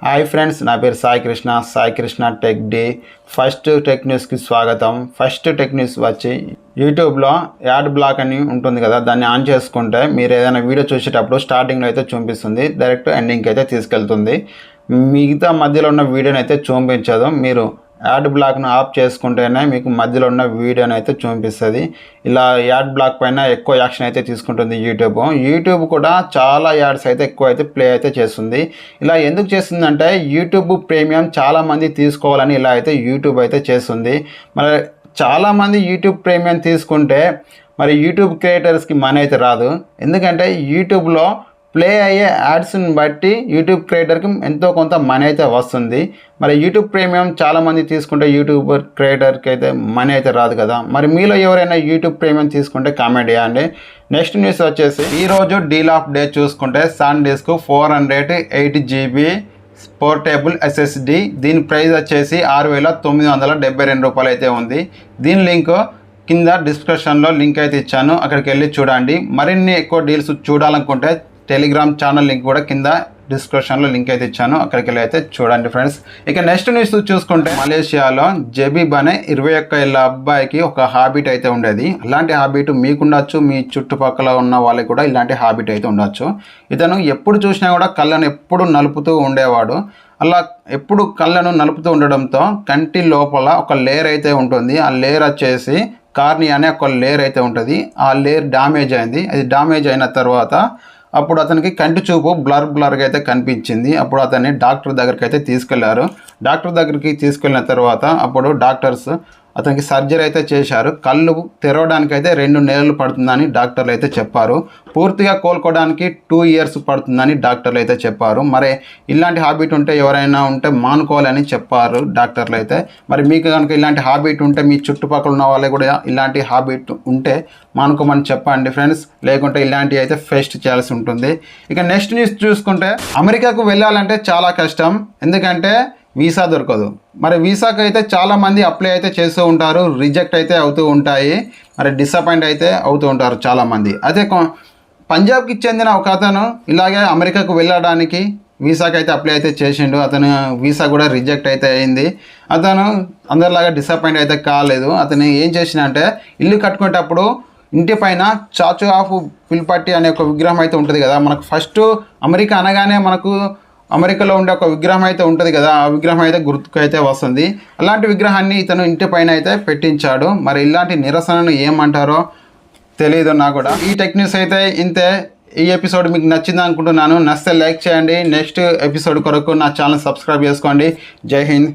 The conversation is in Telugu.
హాయ్ ఫ్రెండ్స్, నా పేరు Sai Krishna tech day. First tech న్యూస్కి స్వాగతం. ఫస్ట్ టెక్ న్యూస్ వచ్చి యూట్యూబ్లో యాడ్ బ్లాక్ అని ఉంటుంది కదా, దాన్ని ఆన్ చేసుకుంటే మీరు ఏదైనా వీడియో చూసేటప్పుడు స్టార్టింగ్లో అయితే చూపిస్తుంది, డైరెక్ట్ ఎండింగ్కి అయితే తీసుకెళ్తుంది. మిగతా మధ్యలో ఉన్న వీడియోని అయితే చూపించదు. మీరు యాడ్ బ్లాక్ను ఆఫ్ చేసుకుంటేనే మీకు మధ్యలో ఉన్న వీడియోని అయితే చూపిస్తుంది. ఇలా యాడ్ బ్లాక్ పైన ఎక్కువ యాక్షన్ అయితే తీసుకుంటుంది యూట్యూబ్ కూడా చాలా యాడ్స్ అయితే ఎక్కువ అయితే ప్లే అయితే చేస్తుంది. ఇలా ఎందుకు చేస్తుందంటే యూట్యూబ్ ప్రీమియం చాలామంది తీసుకోవాలని ఇలా అయితే యూట్యూబ్ అయితే చేస్తుంది. మరి చాలామంది యూట్యూబ్ ప్రీమియం తీసుకుంటే మరి యూట్యూబ్ క్రియేటర్స్కి మనీ అయితే రాదు. ఎందుకంటే యూట్యూబ్లో ప్లే అయ్యే యాడ్స్ని బట్టి యూట్యూబ్ క్రియేటర్కి ఎంతో కొంత మనీ అయితే వస్తుంది. మరి యూట్యూబ్ ప్రీమియం చాలామంది తీసుకుంటే యూట్యూబ్ క్రియేటర్కి అయితే మనీ అయితే రాదు కదా. మరి మీలో ఎవరైనా యూట్యూబ్ ప్రీమియం తీసుకుంటే కామెంట్ చేయండి. నెక్స్ట్ న్యూస్ వచ్చేసి ఈరోజు డీల్ ఆఫ్ డే చూసుకుంటే SanDisk 408 GB పోర్టేబుల్ SSD, దీని ప్రైస్ వచ్చేసి 6,972 రూపాయలు అయితే ఉంది. దీని లింక్ కింద డిస్క్రిప్షన్లో లింక్ అయితే ఇచ్చాను, అక్కడికి వెళ్ళి చూడండి. మరిన్ని ఎక్కువ డీల్స్ చూడాలనుకుంటే టెలిగ్రామ్ ఛానల్ లింక్ కూడా కింద డిస్క్రిప్షన్లో లింక్ అయితే ఇచ్చాను, అక్కడికి వెళ్ళి అయితే చూడండి ఫ్రెండ్స్. ఇక నెక్స్ట్ న్యూస్ చూసుకుంటే మలేషియాలో జబీబ్ అనే 21 ఏళ్ళ అబ్బాయికి ఒక హాబిట్ అయితే ఉండేది. అలాంటి హాబిట్ మీకుండొచ్చు, మీ చుట్టుపక్కల ఉన్న వాళ్ళకి కూడా ఇలాంటి హాబిట్ అయితే ఉండొచ్చు. ఇతను ఎప్పుడు చూసినా కూడా కళ్ళను ఎప్పుడు నలుపుతూ ఉండేవాడు. అలా ఎప్పుడు కళ్ళను నలుపుతూ ఉండడంతో కంటి లోపల ఒక లేయర్ అయితే ఉంటుంది. ఆ లేయర్ వచ్చేసి కార్నియా అనే ఒక లేయర్ అయితే ఉంటుంది. ఆ లేయర్ డ్యామేజ్ అయింది. అది డ్యామేజ్ అయిన తర్వాత అప్పుడు అతనికి కంటి చూపు బ్లర్గా అయితే కనిపించింది. అప్పుడు అతన్ని డాక్టర్ దగ్గరికి అయితే తీసుకెళ్లారు. డాక్టర్ దగ్గరికి తీసుకెళ్ళిన తర్వాత అప్పుడు డాక్టర్స్ అతనికి సర్జరీ అయితే చేశారు. కళ్ళు తెరవడానికి అయితే 2 నెలలు పడుతుందని డాక్టర్లు అయితే చెప్పారు. పూర్తిగా కోలుకోవడానికి 2 years పడుతుందని డాక్టర్లు అయితే చెప్పారు. మరి ఇలాంటి హాబిట్ ఉంటే ఎవరైనా ఉంటే మానుకోవాలని చెప్పారు డాక్టర్లు అయితే. మరి మీకు కనుక ఇలాంటి హాబిట్ ఉంటే మీ చుట్టుపక్కల ఉన్న వాళ్ళకి కూడా ఇలాంటి హాబిట్ ఉంటే మానుకోమని చెప్పండి ఫ్రెండ్స్, లేకుంటే ఇలాంటివి అయితే ఫేస్ చేయాల్సి ఉంటుంది. ఇక నెక్స్ట్ న్యూస్ చూసుకుంటే అమెరికాకు వెళ్ళాలంటే చాలా కష్టం, ఎందుకంటే వీసా దొరకదు. మరి వీసాకి అయితే చాలామంది అప్లై అయితే చేస్తూ ఉంటారు, రిజెక్ట్ అయితే అవుతూ ఉంటాయి, మరి డిసప్పాయింట్ అయితే అవుతూ ఉంటారు చాలామంది. అయితే పంజాబ్కి చెందిన ఒక అతను ఇలాగే అమెరికాకు వెళ్ళడానికి వీసాకి అయితే అప్లై అయితే చేసిండు. అతను వీసా కూడా రిజెక్ట్ అయితే అయింది. అతను అందరిలాగా డిసప్పాయింట్ అయితే కాలేదు. అతను ఏం చేసినంటే ఇల్లు కట్టుకునేటప్పుడు ఇంటి పైన చాచు ఆఫ్ పిల్పట్టి అనే ఒక విగ్రహం అయితే ఉంటుంది కదా. మనకు ఫస్ట్ అమెరికా అనగానే మనకు అమెరికాలో ఉండే ఒక విగ్రహం అయితే ఉంటుంది కదా, ఆ విగ్రహం అయితే గుర్తుకు అయితే వస్తుంది. అలాంటి విగ్రహాన్ని ఇతను ఇంటి పైన అయితే పెట్టించాడు. మరి ఇలాంటి నిరసనను ఏమంటారో తెలియదు నాకు కూడా. ఈ టెక్ న్యూస్ అయితే ఇంతే. ఈ ఎపిసోడ్ మీకు నచ్చింది అనుకుంటున్నాను. నచ్చితే లైక్ చేయండి. నెక్స్ట్ ఎపిసోడ్ కొరకు నా ఛానల్ సబ్స్క్రైబ్ చేసుకోండి. జై హింద్.